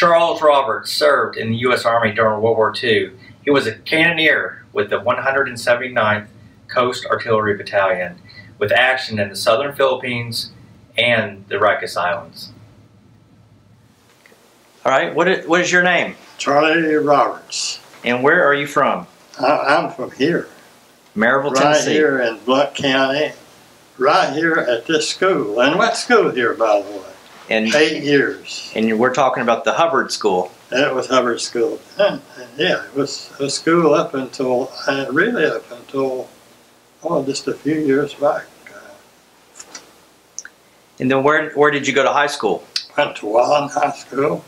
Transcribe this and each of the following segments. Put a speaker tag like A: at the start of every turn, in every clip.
A: Charles Roberts served in the U.S. Army during World War II. He was a cannoneer with the 179th Coast Artillery Battalion, with action in the southern Philippines and the Ryukyus Islands. All right, what is your name?
B: Charlie Roberts.
A: And where are you from?
B: I'm from here.
A: Maryville,
B: right
A: Tennessee.
B: Right here in Blount County, right here at this school. And what school here, by the way?
A: And
B: 8 years.
A: And we're talking about the Hubbard School.
B: That was Hubbard School. And yeah, it was a school up until, really up until, oh, just a few years back.
A: And then where did you go to high school?
B: Went to Wallen High School.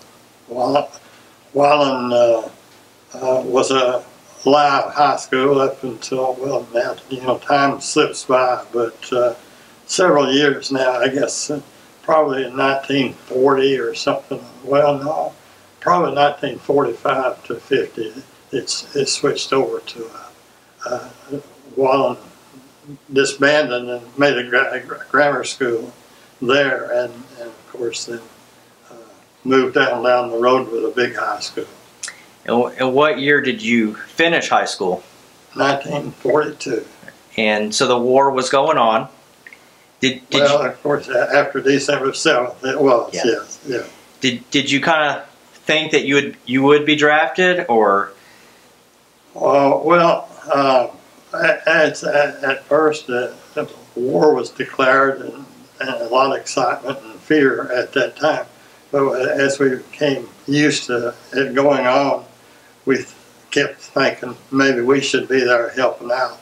B: Wallen was a live high school up until, well, now, you know, time slips by, but several years now, I guess, probably in 1940 or something. Well, no, probably 1945 to 50, it switched over to Wallen disbanded and made a grammar school there, and of course then moved down the road with a big high school.
A: And what year did you finish high school?
B: 1942.
A: And so the war was going on.
B: Well, of course, after December 7th, it was, yes. Yeah.
A: Did you kind of think that you would be drafted, or?
B: Well, at first, the war was declared, and a lot of excitement and fear at that time. But as we became used to it going on, we kept thinking maybe we should be there helping out.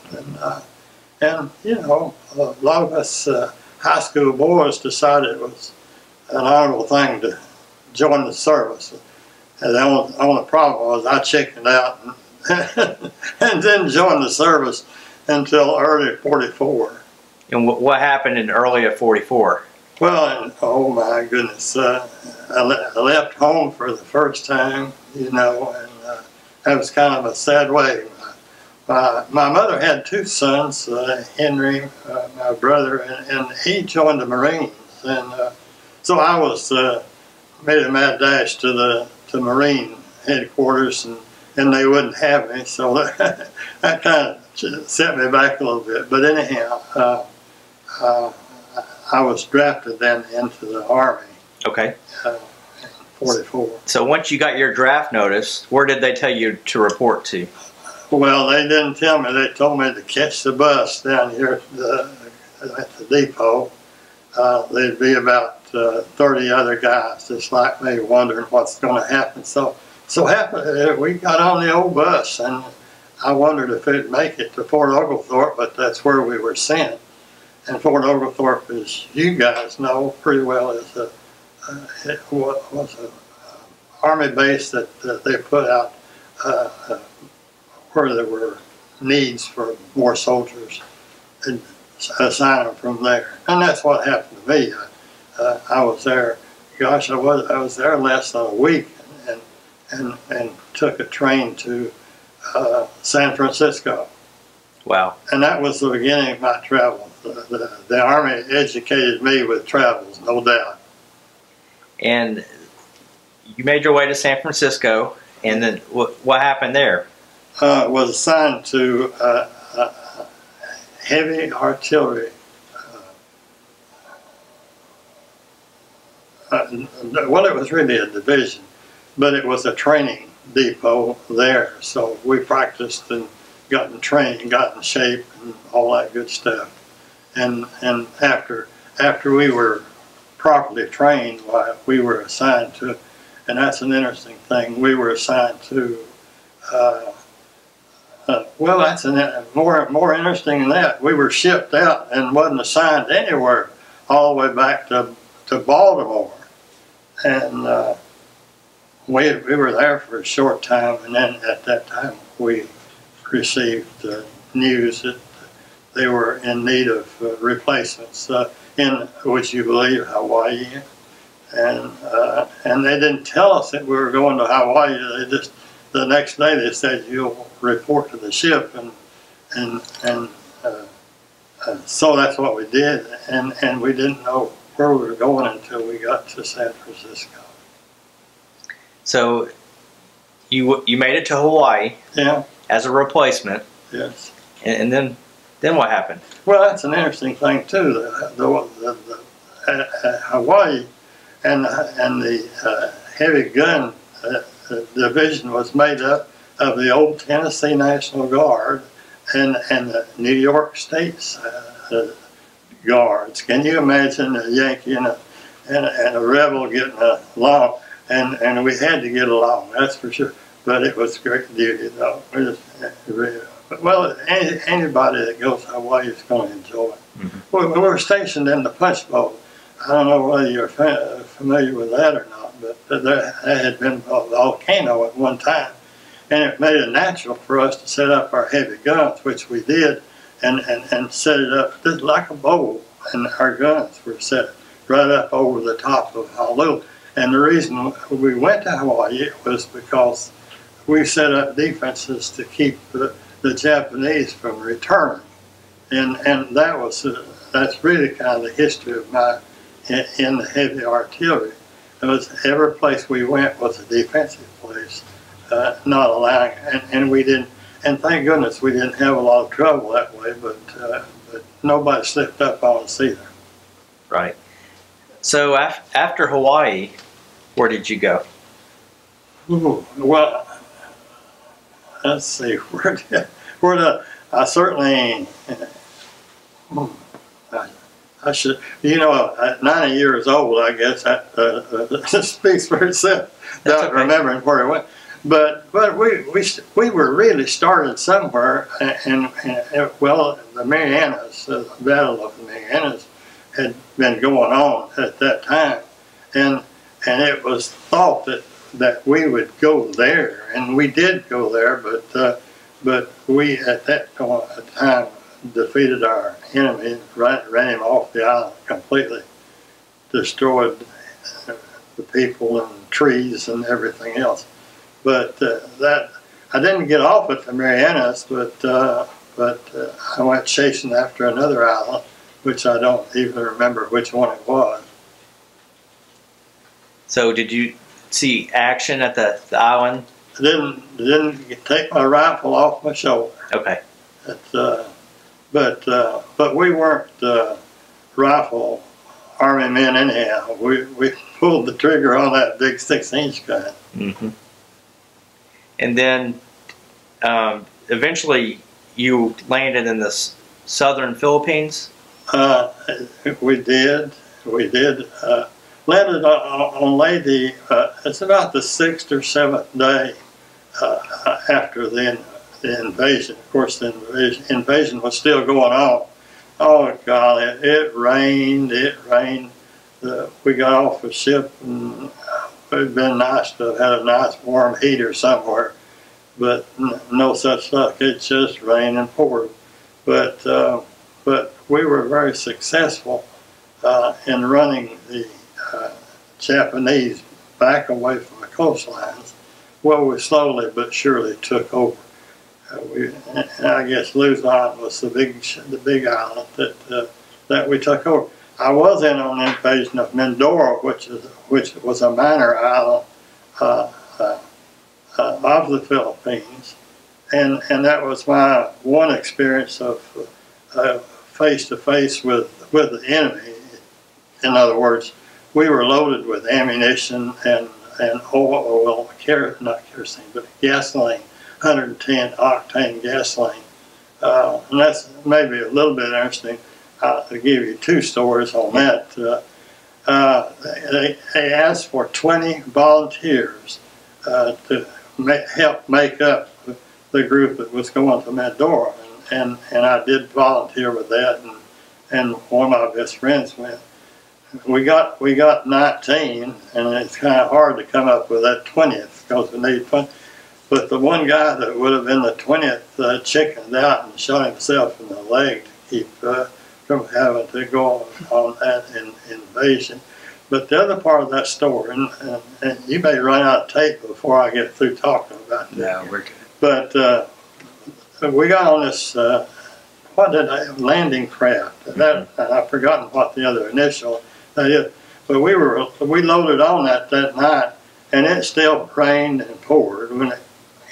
B: And you know, a lot of us high school boys decided it was an honorable thing to join the service. And the only problem was I chickened out and didn't join the service until early '44.
A: And what happened in early of '44? Well,
B: oh my goodness, I left home for the first time, you know, and that was kind of a sad way. My mother had two sons, Henry, my brother, and he joined the Marines, and so I was made a mad dash to Marine headquarters, and they wouldn't have me, so that kind of set me back a little bit. But anyhow, I was drafted then into the Army.
A: Okay.
B: In '44.
A: So once you got your draft notice, where did they tell you to report to?
B: Well, they didn't tell me. They told me to catch the bus down here at the depot. There'd be about 30 other guys just like me wondering what's going to happen. So we got on the old bus, and I wondered if it'd make it to Fort Oglethorpe, but that's where we were sent. And Fort Oglethorpe, as you guys know pretty well, is it was an Army base that they put out where there were needs for more soldiers, and assign them from there. And that's what happened to me. I was there, gosh, I was there less than a week, and took a train to San Francisco.
A: Wow.
B: And that was the beginning of my travels. The Army educated me with travels, no doubt.
A: And you made your way to San Francisco, and then what happened there?
B: Was assigned to heavy artillery. Well, it was really a division, but it was a training depot there. So we practiced and got in training, got in shape, and all that good stuff. And after we were properly trained, we were assigned to, and that's an interesting thing, we were assigned to, well, that's more interesting than that. We were shipped out and wasn't assigned anywhere all the way back to Baltimore. And we were there for a short time, and then at that time we received news that they were in need of replacements in, would you believe, Hawaii. And they didn't tell us that we were going to Hawaii. They just, the next day they said, you'll report to the ship, and so that's what we did, and we didn't know where we were going until we got to San Francisco.
A: So you made it to Hawaii.
B: Yeah.
A: As a replacement.
B: Yes.
A: And then what happened?
B: Well, that's an interesting thing too. Hawaii and the heavy gun division was made up of the old Tennessee National Guard and the New York State's Guards. Can you imagine a Yankee and a rebel getting along? And we had to get along, that's for sure. But it was great duty, though. Well, anybody that goes to Hawaii is going to enjoy it. Mm-hmm. We were stationed in the Punch Bowl. I don't know whether you're familiar with that or not, but there had been a volcano at one time, and it made it natural for us to set up our heavy guns, which we did, and set it up just like a bowl, and our guns were set right up over the top of Honolulu. And the reason we went to Hawaii was because we set up defenses to keep the Japanese from returning, and that's really kind of the history of my in the heavy artillery. It was every place we went was a defensive place, not allowing, and we didn't, and thank goodness we didn't have a lot of trouble that way, but nobody slipped up on us either.
A: Right. So after Hawaii, where did you go?
B: Ooh, well, let's see, I certainly, I should, at 90 years old, I guess that speaks for itself, not remembering where I went. But we were really started somewhere, and well, the Marianas, the Battle of the Marianas had been going on at that time, and it was thought that we would go there, and we did go there, but we at that time defeated our enemy, ran him off the island completely, destroyed the people and trees and everything else. But that I didn't get off at the Marianas, but I went chasing after another island, which I don't even remember which one it was. So
A: did you see action at the island?
B: I didn't take my rifle off my shoulder.
A: Okay.
B: But we weren't rifle army men anyhow. We pulled the trigger on that big 6-inch gun.
A: Mm-hmm. And then eventually you landed in the southern Philippines?
B: We did. Landed on Leyte, it's about the 6th or 7th day after the invasion. Of course, the invasion was still going on. Oh, golly, it rained. We got off the ship, and it would have been nice to have had a nice warm heater somewhere, but no such luck. It just rained and poured. But we were very successful in running the Japanese back away from the coastlines. Well, we slowly but surely took over. I guess Luzon was the big island that we took over. I was in on the invasion of Mindoro, which was a minor island of the Philippines, and that was my one experience of face to face with the enemy. In other words, we were loaded with ammunition and oil, well, not kerosene, but gasoline, 110 octane gasoline. And that's maybe a little bit interesting. I'll give you 2 stories on that. They asked for 20 volunteers to help make up the group that was going to Mindoro, and I did volunteer with that, and one of my best friends went. We got 19, and it's kind of hard to come up with that 20th because we need 20. But the one guy that would have been the 20th chickened out and shot himself in the leg to keep from having to go on that invasion. But the other part of that story, and you may run out of tape before I get through talking about that.
A: No, we're good.
B: But we got on this landing craft. And I've forgotten what the other initial that is. But we loaded on that night, and it still rained and poured. And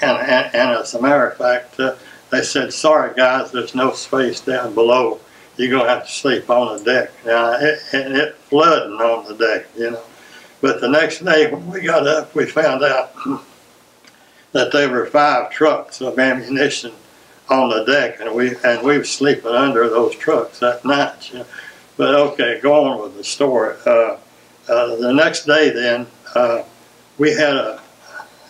B: as a matter of fact, they said, "Sorry guys, there's no space down below. You're gonna have to sleep on the deck." Now, it flooding on the deck, you know. But the next day when we got up, we found out that there were 5 trucks of ammunition on the deck, and we were sleeping under those trucks that night. You know. But okay, go on with the story. The next day, then we had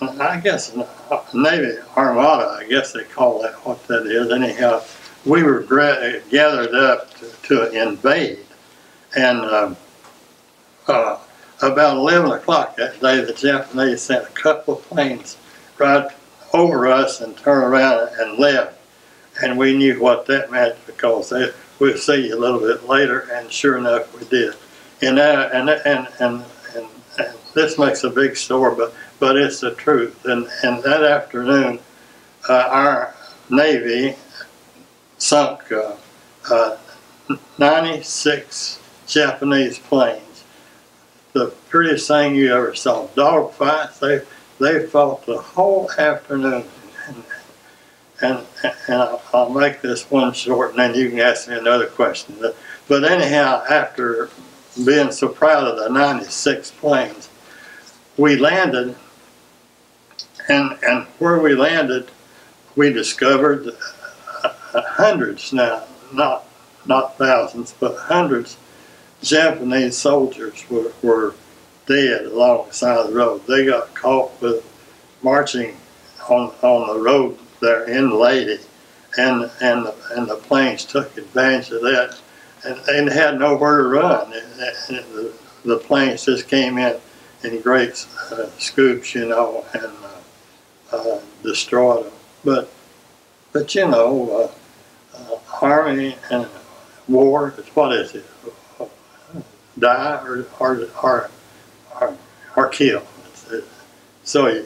B: I guess a Navy Armada. I guess they call that what that is. Anyhow, we were gathered up to invade, and about 11 o'clock that day, the Japanese sent a couple of planes right over us and turned around and left. And we knew what that meant, because we'll see you a little bit later, and sure enough, we did. And this makes a big story, but it's the truth. And that afternoon, our Navy sunk 96 Japanese planes. The prettiest thing you ever saw. Dogfights. They fought the whole afternoon. And I'll make this one short, and then you can ask me another question. But anyhow, after being so proud of the 96 planes, we landed, and where we landed, we discovered hundreds now, not thousands, but hundreds, Japanese soldiers were dead along the side of the road. They got caught with marching on the road there in Lady, and the planes took advantage of that, and they had nowhere to run. And the planes just came in great scoops, you know, and destroyed them. But you know, Army and war, what is it? Die or kill. So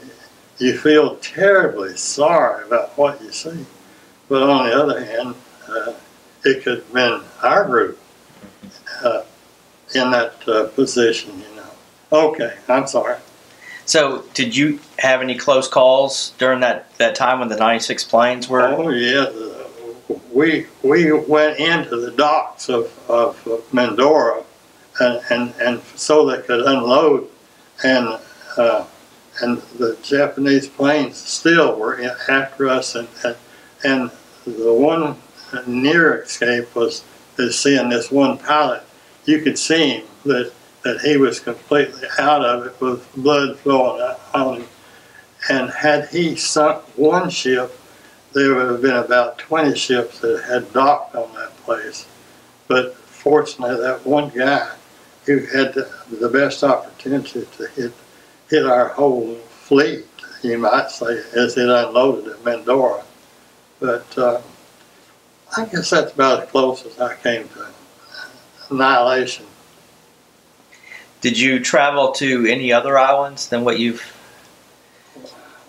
B: you feel terribly sorry about what you see. But on the other hand, it could have been our group in that position, you know. Okay, I'm sorry.
A: So did you have any close calls during that time when the 96 planes were?
B: Oh, yeah. We went into the docks of Mindoro, and so they could unload, and the Japanese planes still were after us, and the one near escape was seeing this one pilot. You could see him that he was completely out of it with blood flowing on him, and had he sunk one ship, there would have been about 20 ships that had docked on that place. But fortunately, that one guy who had the best opportunity to hit our whole fleet, you might say, as it unloaded at Mindoro. But I guess that's about as close as I came to annihilation.
A: Did you travel to any other islands than what you've?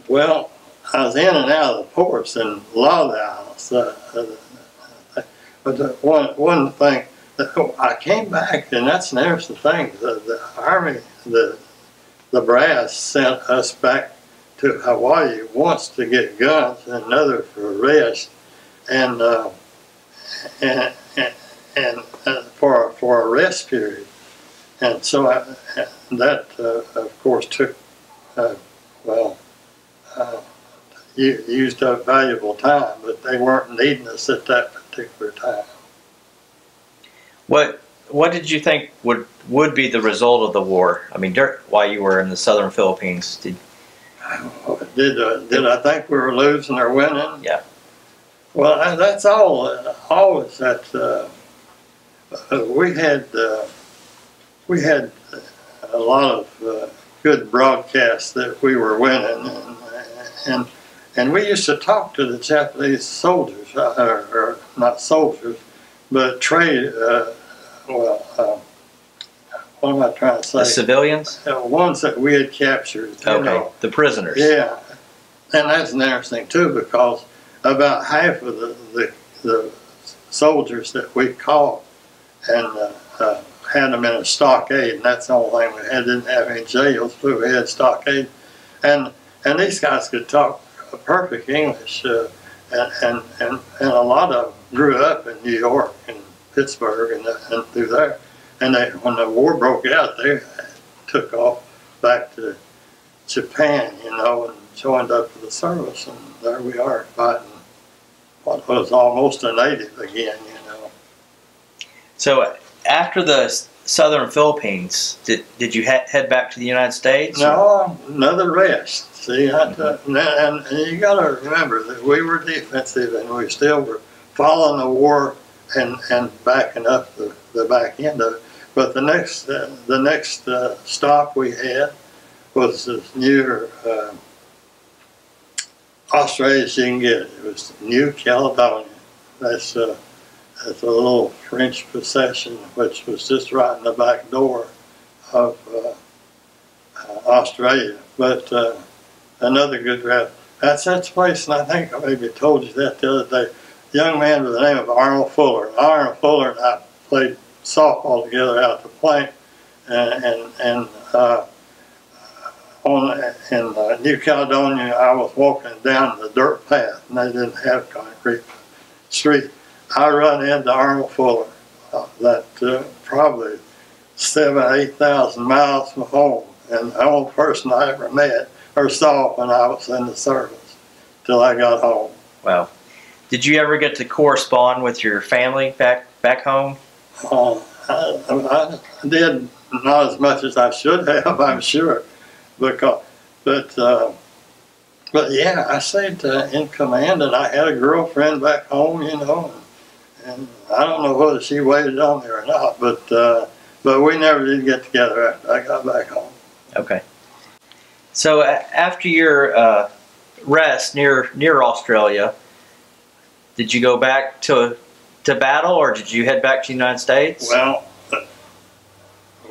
B: Well, I was in and out of the ports in a lot of the islands. But one thing, I came back, and that's an interesting thing. The Army, the brass sent us back to Hawaii once to get guns, and another for rest, and for a rest period. And so that, of course, took, used up valuable time, but they weren't needing us at that particular time.
A: What did you think would be the result of the war? I mean, while you were in the southern Philippines, did
B: I think we were losing or winning?
A: Yeah.
B: Well, that's always that we had a lot of good broadcasts that we were winning, and we used to talk to the Japanese soldiers, or not soldiers, but trade. What am I trying to say?
A: The civilians?
B: Ones that we had captured.
A: Okay,
B: you know.
A: the prisoners.
B: Yeah, and that's an interesting too, because about half of the soldiers that we caught and had them in a stockade, and that's the only thing we had. Didn't have any jails, but we had stockade, and these guys could talk perfect English, and a lot of them grew up in New York and Pittsburgh and through there. And when the war broke out, they took off back to Japan, you know, and joined up to the service, and there we are fighting what was almost a native again, you know.
A: So after the southern Philippines, did you head back to the United States?
B: No, another rest. See, and you got to remember that we were defensive, and we still were following the war and backing up the back end of it. But the next stop we had was as near Australia as you can get. It was New Caledonia. That's a little French possession, which was just right in the back door of Australia. But another good route. That's that place, and I think I maybe told you that the other day. A young man by the name of Arnold Fuller. Arnold Fuller and I played softball together out at the Plank, in New Caledonia. I was walking down the dirt path, and they didn't have concrete street. I run into Arnold Fuller, that probably 7,000 to 8,000 miles from home, and the only person I ever met or saw when I was in the service till I got home.
A: Wow. Did you ever get to correspond with your family back home?
B: I did not as much as I should have, I'm sure, but yeah, I stayed in command, and I had a girlfriend back home, you know, and I don't know whether she waited on me or not, but we never did get together after I got back home.
A: Okay. So after your rest near Australia, did you go back to battle, or did you head back to the United States?
B: Well,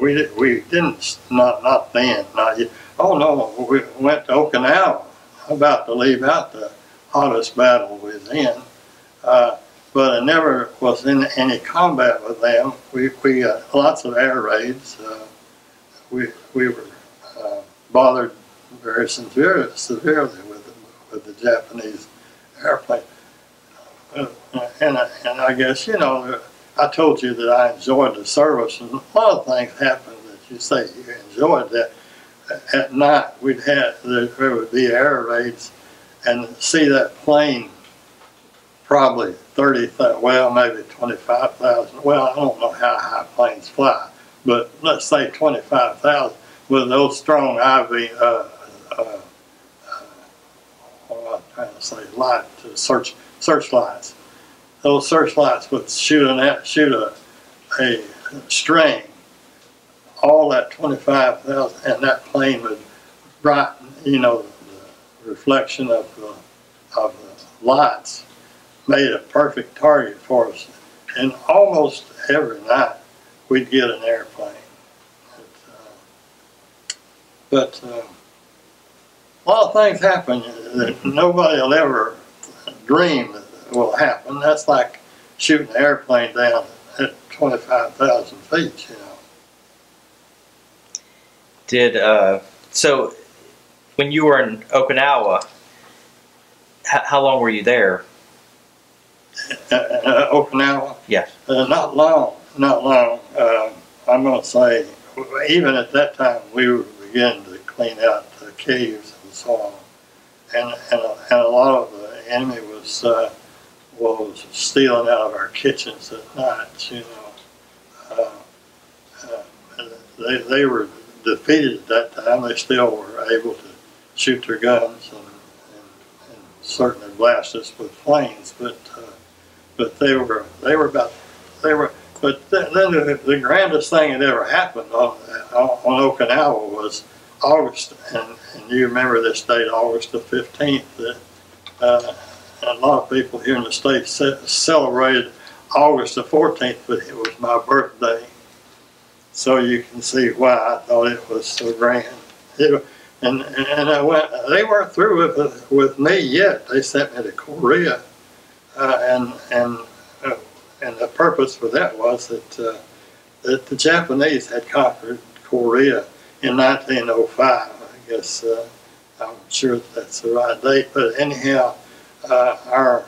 B: we didn't, not then, not yet. Oh no, we went to Okinawa, about to leave out the hottest battle we was in, but I never was in any combat with them. We got lots of air raids. We were bothered very severely with the Japanese airplane. And I guess, you know, I told you that I enjoyed the service, and a lot of things happened that you say you enjoyed that. At night, there would be air raids, and see that plane, probably 30,000, well, maybe 25,000. Well, I don't know how high planes fly, but let's say 25,000 with those strong IV, what I'm trying to say, light searchlights. Those searchlights would shoot a string, all that 25,000, and that plane would brighten, you know, the reflection of the lights made a perfect target for us. And almost every night we'd get an airplane. But a lot of things happen that nobody will ever dream will happen. That's like shooting an airplane down at 25,000 feet, you know.
A: So when you were in Okinawa, how long were you there?
B: Okinawa?
A: Yes.
B: Not long. I'm going to say, even at that time, we were beginning to clean out the caves and so on. And a lot of the enemy was stealing out of our kitchens at night, you know. They were defeated at that time. They still were able to shoot their guns and certainly blast us with planes, but then the grandest thing that ever happened on Okinawa was August, and you remember this date, August the 15th, that a lot of people here in the States celebrated August the 14th, but it was my birthday. So you can see why I thought it was so grand. And they weren't through with me yet. They sent me to Korea, and the purpose for that was that that the Japanese had conquered Korea in 1905. I guess I'm sure that's the right date, but anyhow, our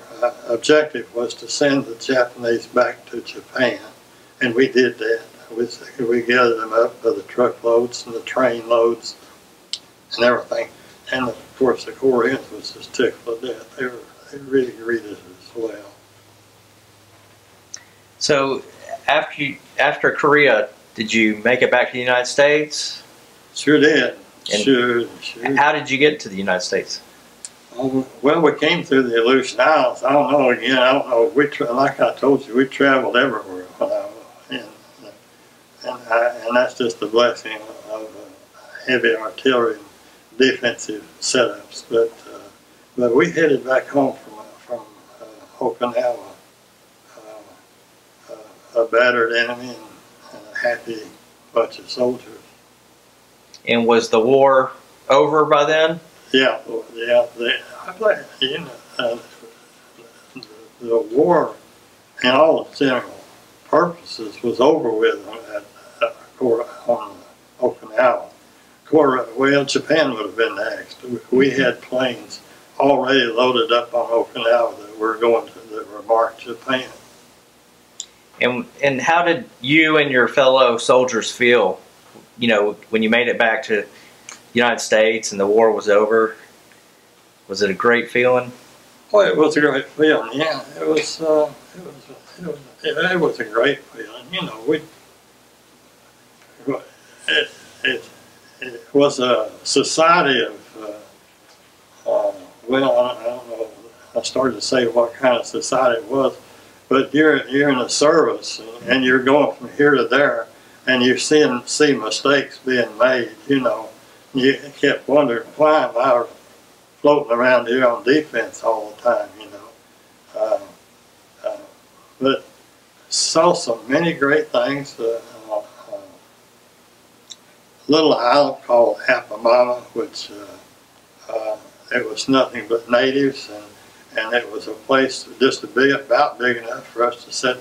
B: objective was to send the Japanese back to Japan, and we did that. We gathered them up by the truckloads and the train loads and everything. And of course, the Koreans was just tickled to death. They really greeted us well.
A: So, after Korea, did you make it back to the United States?
B: Sure did.
A: And
B: sure.
A: How did you get to the United States?
B: Well, we came through the Aleutian Islands. I don't know. Again, I don't know. Like I told you, we traveled everywhere when I was in, and that's just the blessing of heavy artillery and defensive setups. But we headed back home from Okinawa, a battered enemy and a happy bunch of soldiers. And
A: was the war over by then?
B: Yeah. The war, in all its general purposes, was over with on Okinawa. Well, Japan would have been next. We had planes already loaded up on Okinawa that were marked Japan.
A: And how did you and your fellow soldiers feel, when you made it back to the United States and the war was over? Was it a great feeling?
B: Oh, it was a great feeling. Yeah, it was a great feeling. It was a society of well, I don't know. I started to say what kind of society it was, but you're in a service and you're going from here to there, and you see mistakes being made. You kept wondering, why am I floating around here on defense all the time? But saw so many great things. Little island called Apamama, which it was nothing but natives, and it was a place just about big enough for us to set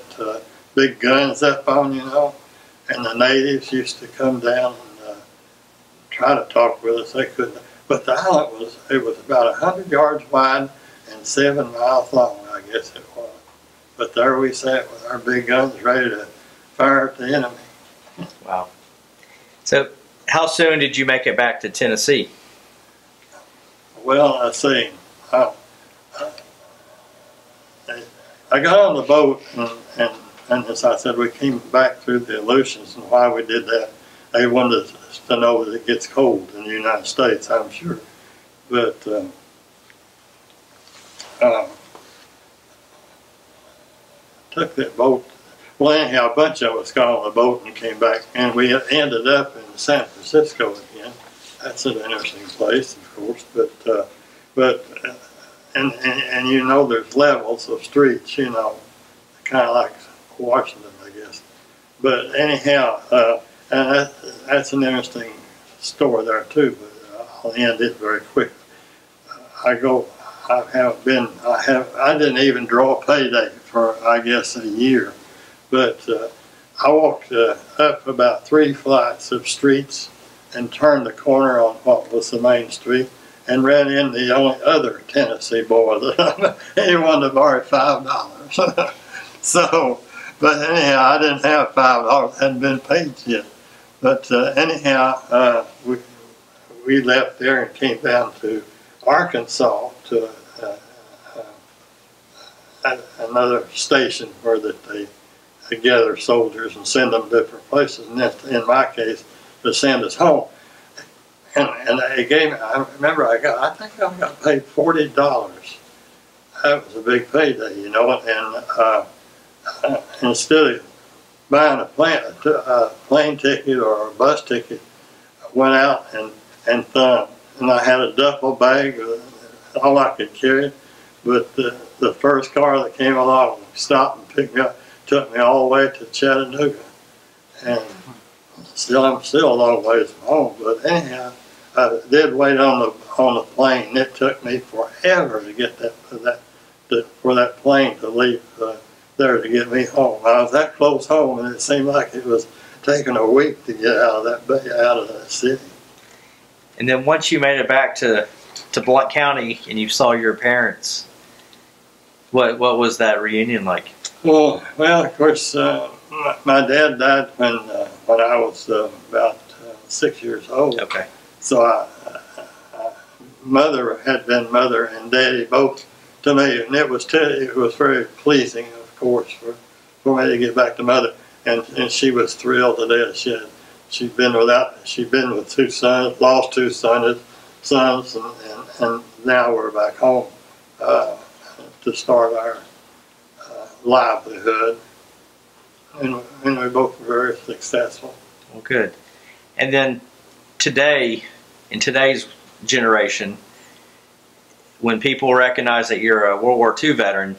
B: big guns up on, and the natives used to come down and try to talk with us. They couldn't. But the island was about 100 yards wide and 7 miles long, I guess it was. But there we sat with our big guns ready to fire at the enemy.
A: Wow. So how soon did you make it back to Tennessee?
B: Well, let's see. I got on the boat, and as I said, we came back through the Aleutians, and why we did that, they wanted us to know that it gets cold in the United States, I'm sure. But took that boat. Well, anyhow, a bunch of us got on the boat and came back, and we ended up in San Francisco again. That's an interesting place, of course, but there's levels of streets, kind of like Washington, I guess. But anyhow, and that's an interesting story there too. But I'll end it very quick. I didn't even draw a payday for, I guess, a year. But I walked up about 3 flights of streets and turned the corner on what was the main street and ran in the only other Tennessee boy that he wanted to borrow $5. So, but anyhow, I didn't have $5; hadn't been paid yet. But anyhow, we left there and came down to Arkansas to another station where they gather soldiers and send them different places, and in my case, to send us home. And they gave me, I remember I think I got paid $40. That was a big payday, and instead of buying a plane ticket or a bus ticket, I went out and thumbed. And I had a duffel bag, all I could carry, but the first car that came along stopped and picked me up, took me all the way to Chattanooga, and I'm still a long ways from home. But anyhow, I did wait on the plane. It took me forever to get for that plane to leave there to get me home. I was that close home, and it seemed like it was taken a week to get out of that bay, out of that city.
A: And then once you made it back to Blount County and you saw your parents, what was that reunion like?
B: Well, of course, my dad died when I was about 6 years old.
A: Okay.
B: So mother had been mother and daddy both to me, and it was very pleasing, of course, for me to get back to mother, and she was thrilled to death. She'd been with 2 sons, lost 2 sons, and now we're back home to start our livelihood, and we're both very successful.
A: Well, good. And then today, in today's generation, when people recognize that you're a World War II veteran,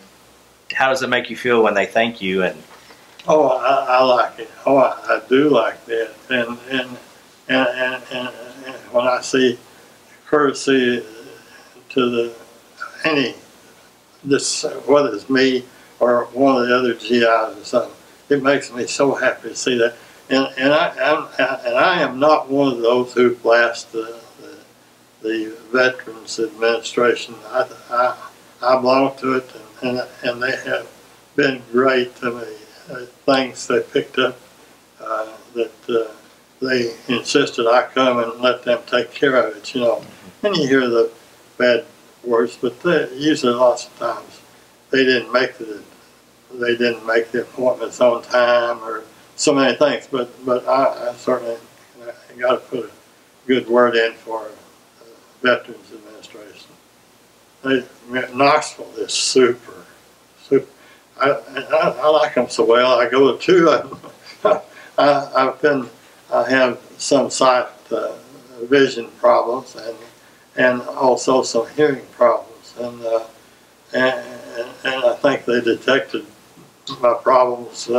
A: how does it make you feel when they thank you? And
B: oh, I like it. Oh, I do like that. And when I see courtesy to whether it's me or one of the other GIs or something, it makes me so happy to see that. And I am not one of those who blast the Veterans Administration. I belong to it, and they have been great to me. Things they picked up that they insisted I come and let them take care of it, And you hear the bad words, but usually lots of times they didn't make the appointments on time or so many things. But I certainly got to put a good word in for Veterans Administration. Knoxville is super. I like them so well. I go to 2 of them. I have some sight vision problems and also some hearing problems, and I think they detected my problems.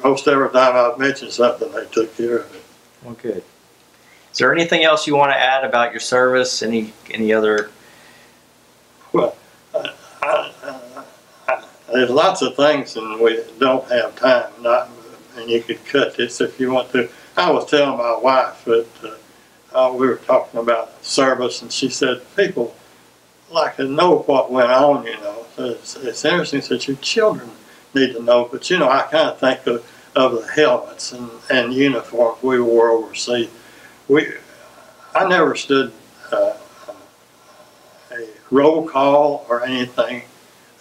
B: Most every time I've mentioned something, they took care of it.
A: Well, good. Is there anything else you want to add about your service? Any other?
B: Well, there's lots of things, and we don't have time. And you could cut this if you want to. I was telling my wife that we were talking about service, and she said people like to know what went on. It's interesting that your children need to know, but I kind of think of the helmets and uniforms we wore overseas. I never stood a roll call or anything.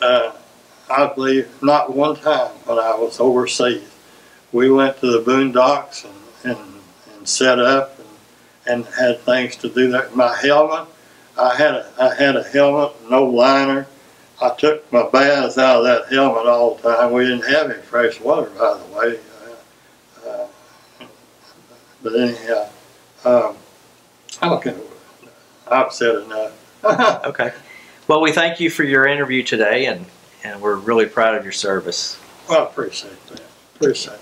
B: I believe not one time when I was overseas. We went to the boondocks and set up and had things to do there. My helmet, I had a helmet, no liner. I took my baths out of that helmet all the time. We didn't have any fresh water, by the way. But anyhow, I've said enough.
A: Okay. Well, we thank you for your interview today, and we're really proud of your service.
B: Well, I appreciate that. Appreciate it.